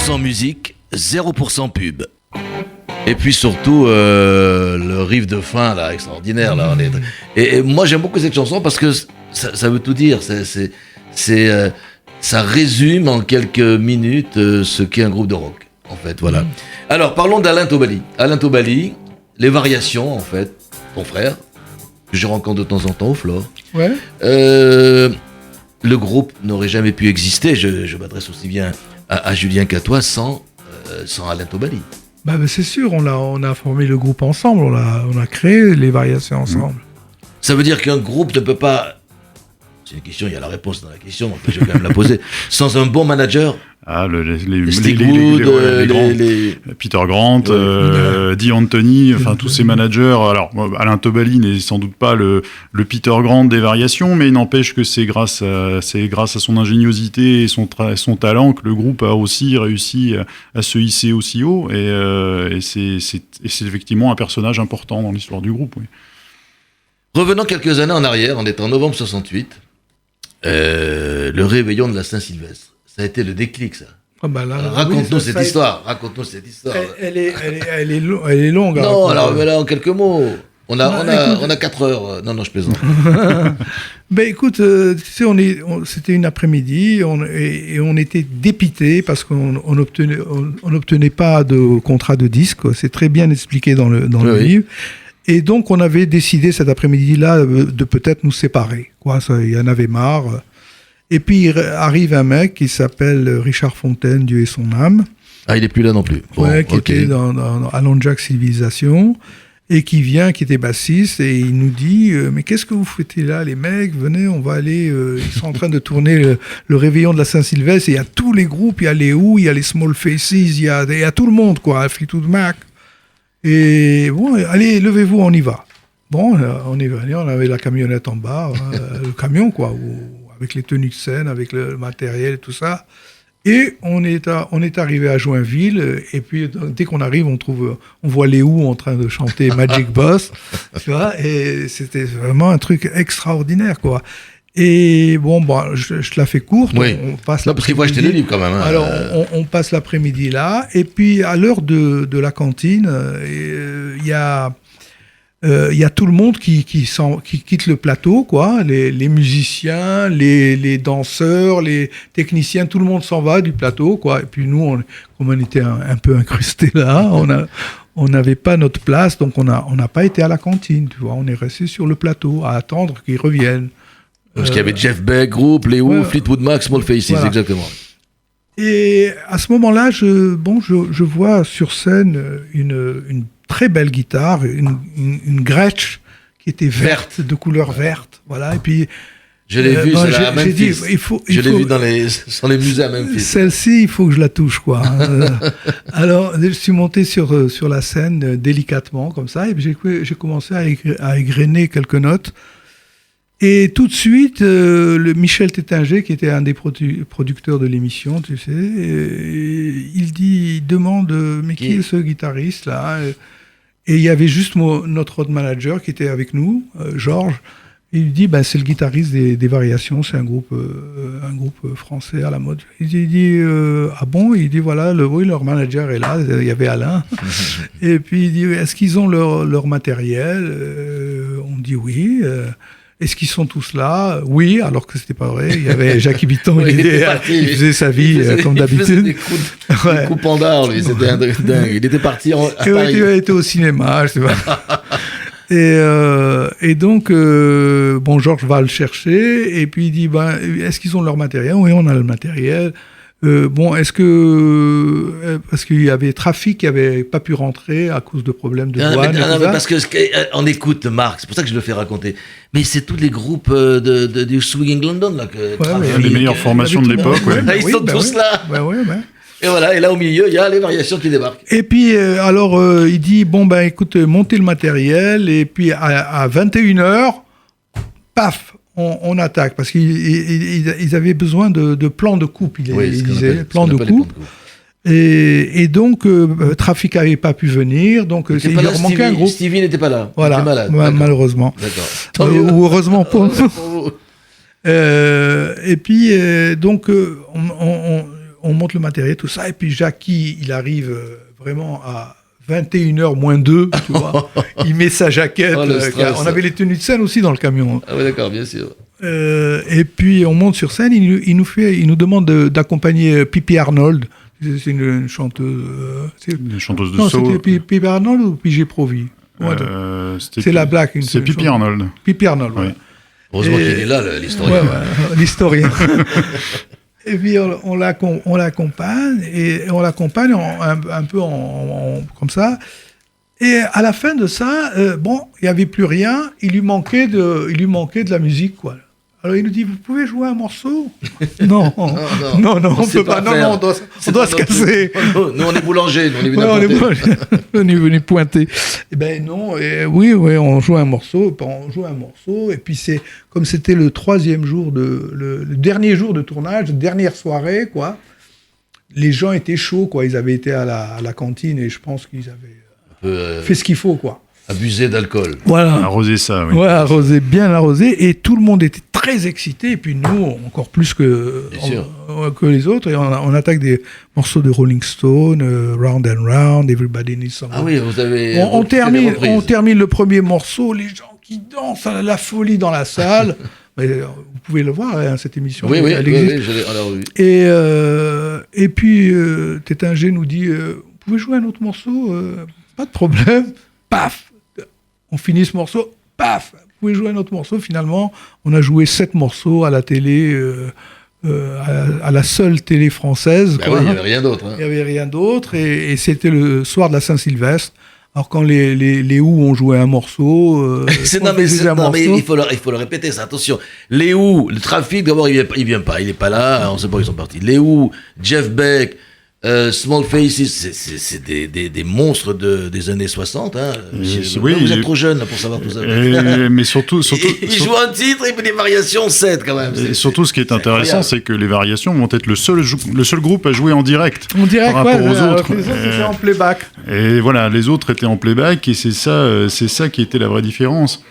100% musique, 0% pub. Et puis surtout, le riff de fin, là, extraordinaire. Là, et moi, j'aime beaucoup cette chanson parce que ça veut tout dire. Ça résume en quelques minutes ce qu'est un groupe de rock, en fait. Voilà. Alors, parlons d'Alain Tobali. Alain Tobali, les variations, en fait, ton frère, que je rencontre de temps en temps au Flore. Ouais. Le groupe n'aurait jamais pu exister, je m'adresse aussi bien à Julien qu'à toi, sans Alain Tobali. Bah, c'est sûr, on a formé le groupe ensemble, on a créé les variations ensemble. Ça veut dire qu'un groupe ne peut pas... C'est une question, il y a la réponse dans la question, donc je vais quand même la poser. Sans un bon manager. Ah, les grands, Peter Grant, Dee Anthony, enfin tous ces managers. Alors, Alain Tobali n'est sans doute pas le Peter Grant des variations, mais il n'empêche que c'est grâce à son ingéniosité et son talent que le groupe a aussi réussi à se hisser aussi haut. Et c'est effectivement un personnage important dans l'histoire du groupe. Oui. Revenons quelques années en arrière, on est en novembre 68. Le réveillon de la Saint-Sylvestre. Ça a été le déclic, ça. Ah bah là, raconte-nous cette histoire. Raconte-nous cette histoire. Elle est longue. Non, alors là, en quelques mots. On a 4 heures. Non, je plaisante. Ben écoute, tu sais, c'était une après-midi et on était dépités parce qu'on obtenait pas de contrat de disque. C'est très bien expliqué dans le livre. Et donc, on avait décidé cet après-midi-là de peut-être nous séparer. Il y en avait marre. Et puis, arrive un mec qui s'appelle Richard Fontaine, Dieu et son âme. Ah, il n'est plus là non plus. Bon, qui était à Longjack Civilisation. Et qui était bassiste. Et il nous dit, mais qu'est-ce que vous faites là, les mecs? Venez, on va aller... ils sont en train de tourner le réveillon de la Saint-Sylvestre. Et il y a tous les groupes. Il y a les Who, il y a les Small Faces, il y a tout le monde, Fleetwood Mac. Et bon, allez, levez-vous, on y va. Bon, on est venu, on avait la camionnette en bas, le camion, avec les tenues de scène, avec le matériel et tout ça. Et on est arrivé à Joinville, et puis dès qu'on arrive, on voit les Who en train de chanter Magic Boss, tu vois, et c'était vraiment un truc extraordinaire, Et bon, je te la fais courte. Oui. Parce qu'il faut acheter le livre quand même. Alors, on passe l'après-midi là, et puis à l'heure de la cantine, il y a tout le monde qui quitte le plateau, les musiciens, les danseurs, les techniciens, tout le monde s'en va du plateau, Et puis nous, comme on était un peu incrustés là, on n'avait pas notre place, donc on n'a pas été à la cantine, tu vois. On est resté sur le plateau à attendre qu'ils reviennent. Parce qu'il y avait Jeff Beck, Group, les Who, Fleetwood Mac, Small Faces, voilà. Exactement. Et à ce moment-là, je vois sur scène une très belle guitare, une Gretsch qui était verte, de couleur verte, voilà. Et puis je l'ai vue, à Memphis. Je l'ai vue sur les musées à Memphis. Celle-ci, il faut que je la touche, Alors, je suis monté sur la scène délicatement comme ça, et puis j'ai commencé à égrener quelques notes. Et tout de suite, le Michel Tétinger, qui était un des producteurs de l'émission, tu sais, il demande mais qui est ce guitariste là? Et il y avait juste notre road manager qui était avec nous, Georges. Il dit c'est le guitariste des Variations, c'est un groupe français à la mode. Il dit ah bon? Il dit voilà, leur manager est là. Il y avait Alain. Et puis il dit est-ce qu'ils ont leur matériel? On dit oui. Est-ce qu'ils sont tous là? Oui, alors que c'était pas vrai. Il y avait Jackie Bitton, il faisait sa vie comme d'habitude. Il faisait des coups pandards, lui, c'était un truc dingue. Il était parti à Paris. Il était au cinéma, je sais pas. Et donc, Georges va le chercher, et puis il dit, est-ce qu'ils ont leur matériel? Oui, on a le matériel. Est-ce que... parce qu'il y avait Trafic qui n'avait pas pu rentrer à cause de problèmes de douane. Non, mais parce qu'on écoute Marc, c'est pour ça que je le fais raconter. Mais c'est tous les groupes du Swinging London, là. Les meilleures formations de l'époque, Ils sont tous là. Et voilà, et là au milieu, il y a les Variations qui débarquent. Et puis, il dit, écoute, montez le matériel, et puis à 21h, paf, on attaque, parce qu'ils avaient besoin de plans de coupe, il disait, plans de coupe. Et donc, Trafic n'avait pas pu venir, donc il leur manquait un groupe. Stevie n'était pas là, voilà, il était malade. Malheureusement. D'accord. Ou heureusement pour nous. Et puis, donc, on monte le matériel, tout ça, et puis Jackie, il arrive vraiment à 21h moins 2, tu vois. Il met sa jaquette. Oh, le stress. On avait les tenues de scène aussi dans le camion. Ah oui, d'accord, bien sûr. Et puis on monte sur scène, il nous demande d'accompagner Pippi Arnold. C'est une chanteuse. Une chanteuse de non, soul. c'était Pippi Arnold ou PG Provi? C'est la blague. C'est Pippi Arnold. Pippi Arnold, Oui. ouais. Heureusement qu'il est là, l'historien. Ouais, l'historien. Et puis on l'accompagne, et on l'accompagne un peu comme ça. Et à la fin de ça, il n'y avait plus rien, il lui manquait de la musique, quoi. Alors il nous dit, vous pouvez jouer un morceau? Non, on ne peut pas. Non, on doit se casser. Nous, on est boulanger, nous, on est venu Ouais, apporter. on est venu pointer. Eh ben non, oui, on joue un morceau, et puis comme c'était le troisième jour, le dernier jour de tournage, dernière soirée, quoi, les gens étaient chauds, quoi, ils avaient été à la cantine, et je pense qu'ils avaient fait ce qu'il faut, quoi. Abusé d'alcool. Voilà. Arroser ça, oui. Ouais, bien arrosé, et tout le monde était très excité, et puis nous, encore plus que les autres, et on attaque des morceaux de Rolling Stone, Round and Round, Everybody Needs Someone. Ah oui, vous avez. On termine le premier morceau, les gens qui dansent à la folie dans la salle. Mais, vous pouvez le voir, hein, cette émission. Oui, elle existe. Et puis, Tétinger nous dit, vous pouvez jouer un autre morceau? Pas de problème. Paf! On finit ce morceau, paf! Vous pouvez jouer un autre morceau. Finalement, on a joué 7 morceaux à la télé, à la seule télé française. Ben oui, il n'y avait rien d'autre. Hein. Il n'y avait rien d'autre, et c'était le soir de la Saint-Sylvestre. Alors quand les Who ont joué un morceau... mais il faut le répéter, ça, attention. Les Who, le trafic, d'abord, il vient pas, il n'est pas là, on ne sait pas où ils sont partis. Les Who, Jeff Beck, Small Faces, c'est des monstres des années 60. Hein. Vous êtes trop jeune pour savoir tout ça. Mais surtout il joue un titre et puis des variations 7 quand même. Surtout, ce qui est intéressant, c'est que les variations vont être le seul groupe à jouer en direct. En direct, par rapport aux autres. Les autres étaient en playback. Et voilà, les autres étaient en playback, et c'est ça qui était la vraie différence.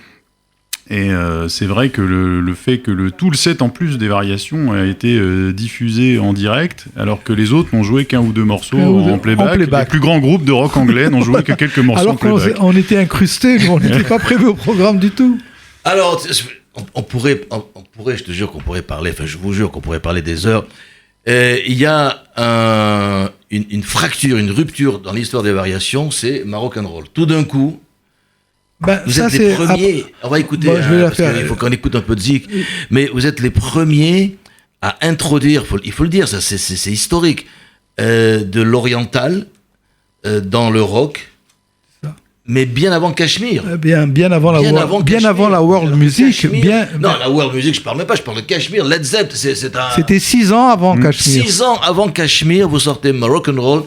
Et c'est vrai que le fait que tout le set en plus des variations a été diffusé en direct, alors que les autres n'ont joué qu'un ou deux morceaux en playback. Les plus grands groupes de rock anglais n'ont joué que quelques morceaux en playback. Alors qu'on était incrustés, on n'était pas prévu au programme du tout. Alors, on pourrait, je te jure qu'on pourrait parler, enfin je vous jure qu'on pourrait parler des heures. Il y a une fracture, une rupture dans l'histoire des variations, c'est Maroc and Roll. Tout d'un coup, vous êtes les premiers. On va écouter, il faut qu'on écoute un peu de zik. Mais vous êtes les premiers à introduire, il faut le dire, ça c'est historique, de l'oriental dans le rock. Mais bien avant Cachemire. Bien avant la world music. Non, la world music, je parle même pas, je parle de Cachemire. Led Zepp, c'était 6 ans avant Cachemire. 6 ans avant Cachemire, vous sortez Maroc and Roll.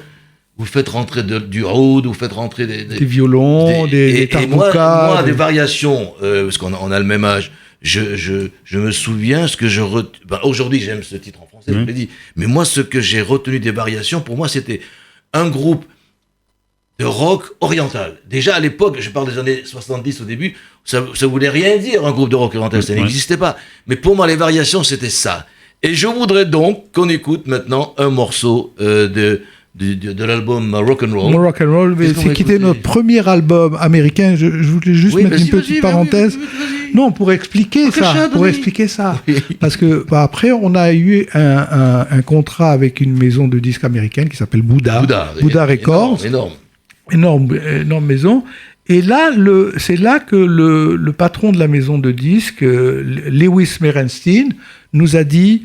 Vous faites rentrer du oud, vous faites rentrer des violons, des tarboukas. Moi, des variations, parce qu'on a le même âge. Je me souviens ce que aujourd'hui, j'aime ce titre en français, je l'ai dit. Mais moi, ce que j'ai retenu des variations, pour moi, c'était un groupe de rock oriental. Déjà, à l'époque, je parle des années 70 au début, ça voulait rien dire, un groupe de rock oriental, ça n'existait pas. Mais pour moi, les variations, c'était ça. Et je voudrais donc qu'on écoute maintenant un morceau de l'album Rock'n'Roll. Rock'n'Roll, c'est qui était notre premier album américain. Je voulais juste mettre une petite parenthèse. Non, pour expliquer ça. Parce que après, on a eu un contrat avec une maison de disques américaine qui s'appelle Bouddha Records. Énorme maison. Et là, c'est là que le patron de la maison de disques, Lewis Merenstein, nous a dit,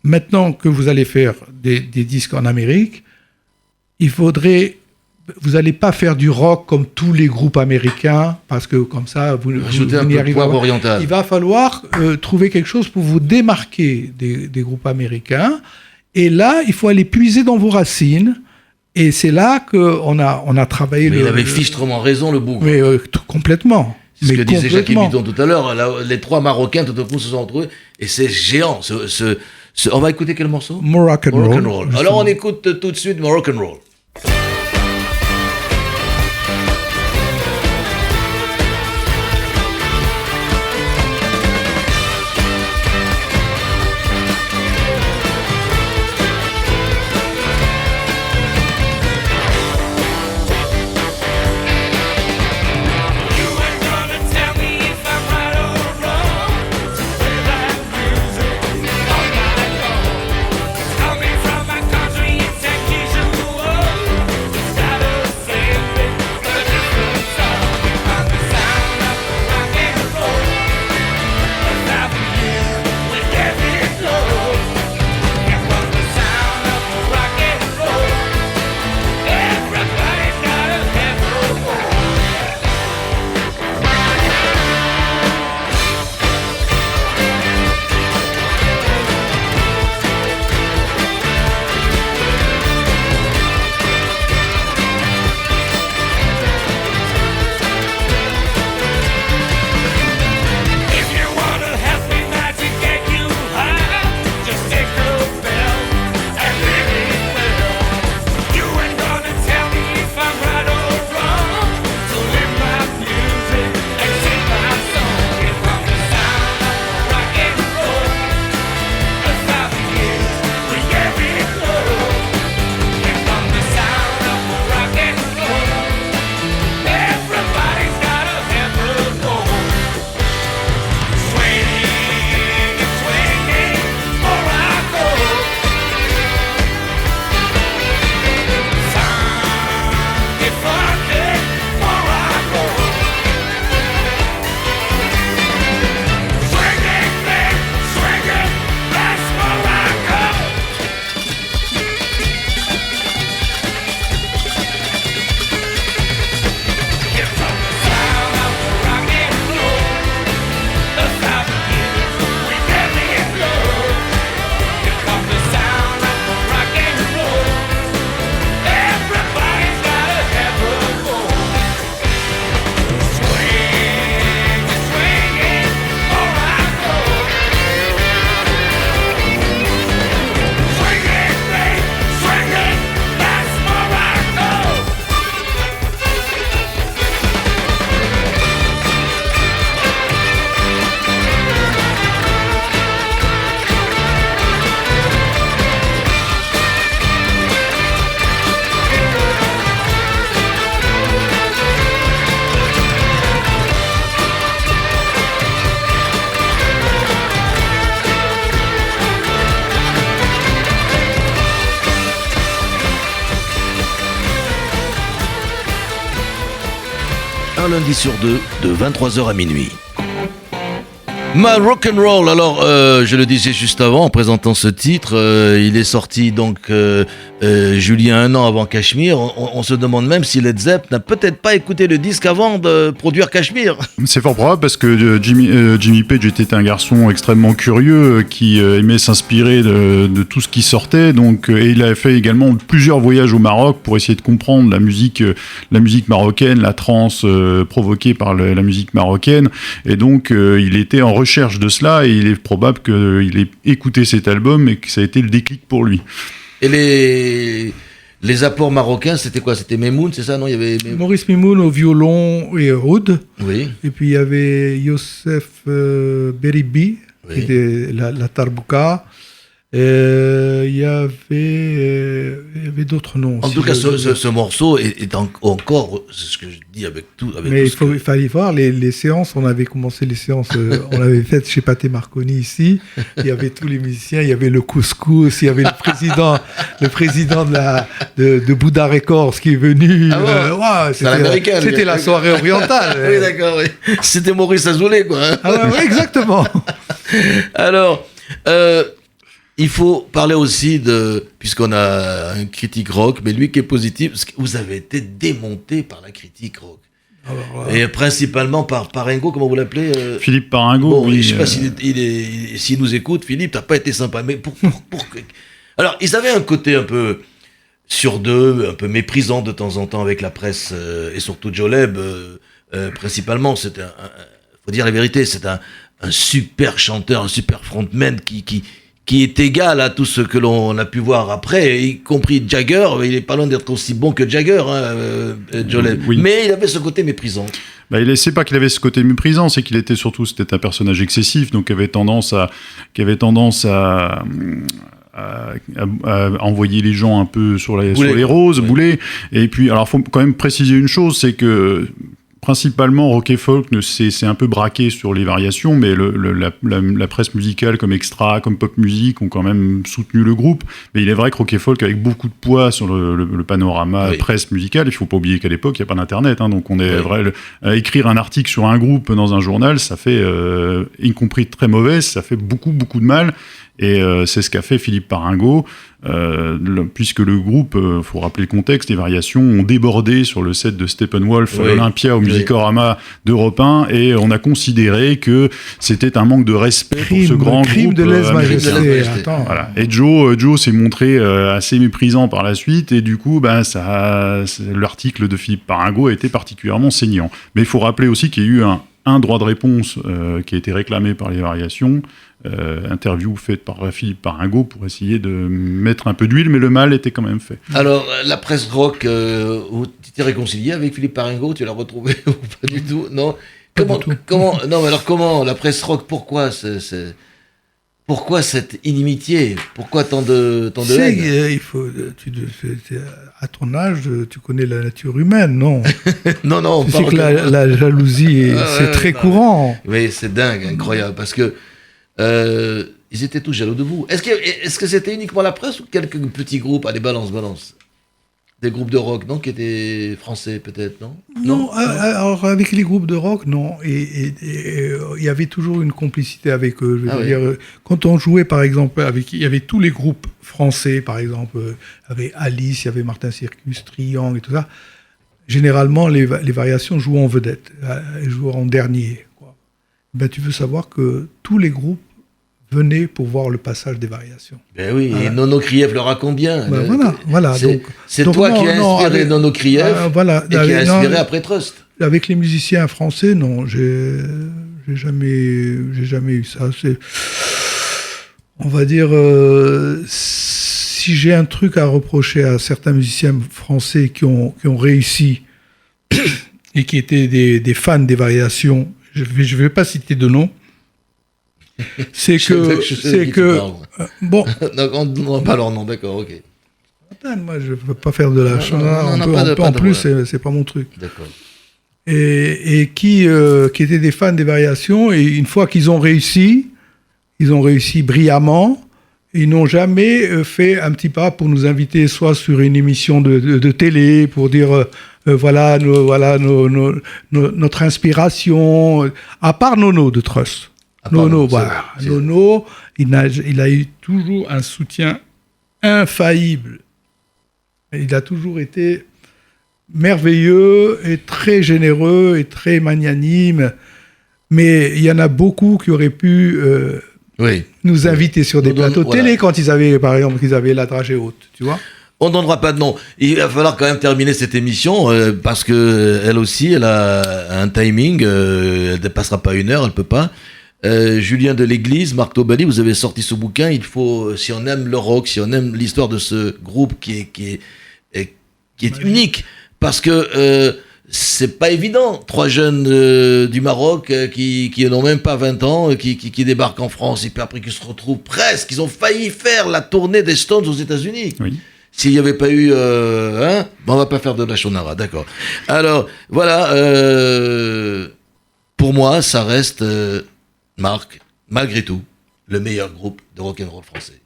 maintenant que vous allez faire des disques en Amérique, vous n'allez pas faire du rock comme tous les groupes américains, parce que comme ça, vous n'y arrivez pas. Il va falloir trouver quelque chose pour vous démarquer des groupes américains. Et là, il faut aller puiser dans vos racines. Et c'est là qu'on a travaillé. Mais il avait fichtrement raison, le bougre. Mais complètement. C'est ce que disait Jackie Bidon tout à l'heure. Les 3 Marocains, tout à coup, se sont retrouvés. Et c'est géant. On va écouter quel morceau? Moroccan Roll. Alors on écoute tout de suite Moroccan Roll. un lundi sur deux, de 23h à minuit. Ma rock'n'roll, alors je le disais juste avant en présentant ce titre, il est sorti donc Julien un an avant Cachemire. On se demande même si Led Zepp n'a peut-être pas écouté le disque avant de produire Cachemire. C'est fort probable parce que Jimmy Page était un garçon extrêmement curieux qui aimait s'inspirer de tout ce qui sortait. Donc, et il a fait également plusieurs voyages au Maroc pour essayer de comprendre la musique marocaine, la trance provoquée par la musique marocaine. Et donc, il était en recherche de cela et il est probable qu'il ait écouté cet album et que ça a été le déclic pour lui. Et les apports marocains, c'était quoi? C'était Memoun, c'est ça? Non, il y avait Maurice Mimoun au violon et oud. Oui. Et puis il y avait Youssef Beribi, qui était la tarbouka. Il y avait d'autres noms. En tout cas, ce morceau est encore, c'est ce que je dis avec tout. Mais il fallait voir les séances. On avait commencé les séances, on l'avait faites chez Pathé Marconi ici. Il y avait tous les musiciens, il y avait le couscous, il y avait le président de Bouddha Records qui est venu. C'était la soirée orientale. Oui, d'accord. Oui. C'était Maurice Azoulay, quoi. Hein. Ah ouais, exactement. Alors. Il faut parler aussi puisqu'on a un critique rock, mais lui qui est positif, parce que vous avez été démonté par la critique rock. Alors, et principalement par Paringo, comment vous l'appelez Philippe Paringo. Bon, oui, je ne sais pas s'il nous écoute, Philippe, t'as pas été sympa. Mais alors, ils avaient un côté un peu sur deux, un peu méprisant de temps en temps avec la presse, et surtout Joleb, principalement. C'était faut dire la vérité, c'est un super chanteur, un super frontman qui est égal à tout ce que l'on a pu voir après, y compris Jagger. Il est pas loin d'être aussi bon que Jagger, Jolene. Oui. Mais il avait ce côté méprisant. C'est pas qu'il avait ce côté méprisant, c'est qu'il était un personnage excessif, donc qui avait tendance à envoyer les gens un peu sur les roses, bouler. Et puis, alors, faut quand même préciser une chose, c'est que principalement, rock et folk, c'est un peu braqué sur les variations, mais la presse musicale comme Extra, comme Pop Music ont quand même soutenu le groupe. Mais il est vrai que rock et folk avec beaucoup de poids sur le panorama presse musicale. Il faut pas oublier qu'à l'époque, il n'y a pas d'internet, hein, donc on est vrai. Écrire un article sur un groupe dans un journal, ça fait, y compris très mauvais, ça fait beaucoup de mal. Et c'est ce qu'a fait Philippe Paringo, puisque le groupe, faut rappeler le contexte, les variations ont débordé sur le set de Steppenwolf à l'Olympia au Musicorama d'Europe 1, et on a considéré que c'était un manque de respect pour ce grand groupe de lèse-majesté. Voilà. Et Joe s'est montré assez méprisant par la suite, et du coup, l'article de Philippe Paringo a été particulièrement saignant. Mais il faut rappeler aussi qu'il y a eu un droit de réponse qui a été réclamé par les variations, interview faite par Philippe Paringo pour essayer de mettre un peu d'huile, mais le mal était quand même fait. Alors, la presse rock, tu t'es réconcilié avec Philippe Paringo? Tu l'as retrouvé ou pas du tout? Non. Non, mais alors comment la presse rock? Pourquoi cette inimitié? Pourquoi tant de haine? À ton âge, tu connais la nature humaine, non? Non. Tu sais que la jalousie, c'est très courant. Oui, c'est dingue, incroyable, parce que ils étaient tous jaloux de vous. Est-ce que c'était uniquement la presse ou quelques petits groupes? Allez, balance. Des groupes de rock, non? Qui étaient français, peut-être, non? Non, alors avec les groupes de rock, non. Et il y avait toujours une complicité avec eux. Je veux dire, quand on jouait, par exemple, il y avait tous les groupes français, par exemple, il y avait Alice, il y avait Martin Circus, Triangle et tout ça. Généralement, les variations jouaient en vedette, jouaient en dernier, quoi. Tu veux savoir que tous les groupes venaient pour voir le passage des variations. Ben oui, et Nono Kriev le raconte bien. Voilà. C'est toi qui as inspiré Nono Kriev et qui a inspiré après Trust. Avec les musiciens français, non, j'ai jamais eu ça. On va dire, si j'ai un truc à reprocher à certains musiciens français qui ont réussi et qui étaient des fans des variations, je vais pas citer de nom. C'est que bon. Non, pas leur nom, d'accord, ok. Moi, je veux pas faire de la chanson. En plus, c'est pas mon truc. D'accord. Et qui étaient des fans des variations, et une fois qu'ils ont réussi brillamment. Ils n'ont jamais fait un petit pas pour nous inviter soit sur une émission de télé pour dire notre inspiration, à part Nono de Trust. Nono, voilà. Nono, il a eu toujours un soutien infaillible. Il a toujours été merveilleux et très généreux et très magnanime. Mais il y en a beaucoup qui auraient pu nous inviter sur des plateaux télé quand ils avaient, par exemple, la dragée haute, tu vois. On ne donnera pas de nom. Il va falloir quand même terminer cette émission parce que elle aussi, elle a un timing. Elle ne dépassera pas 1 heure, elle ne peut pas. Julien de l'Église, Marc Tobali, vous avez sorti ce bouquin. Il faut, si on aime le rock, si on aime l'histoire de ce groupe qui est unique, parce que c'est pas évident. 3 jeunes du Maroc qui n'ont même pas 20 ans, qui débarquent en France et puis après qui se retrouvent presque. Ils ont failli faire la tournée des Stones aux États-Unis. Oui. S'il n'y avait pas eu... on va pas faire de la Shonara, d'accord. Alors, voilà. Pour moi, ça reste, Marc, malgré tout, le meilleur groupe de rock'n'roll français.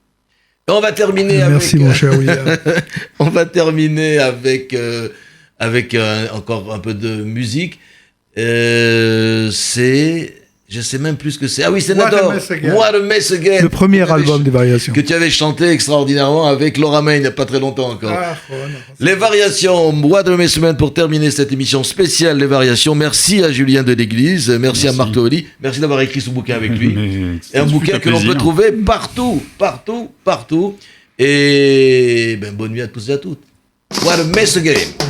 Et on va terminer Merci, mon cher William. On va terminer avec encore un peu de musique. C'est... Je sais même plus ce que c'est. Ah oui, c'est Nador. What a Mess Again. Le premier album des Variations. Que tu avais chanté extraordinairement avec Laura May il n'y a pas très longtemps encore. Les Variations, What a Mess Again pour terminer cette émission spéciale Les Variations. Merci à Julien de l'Église, merci à Marc Tobali. Merci d'avoir écrit ce bouquin avec lui. Et un bouquin que l'on peut trouver partout. Et bonne nuit à tous et à toutes. What a Mess Again.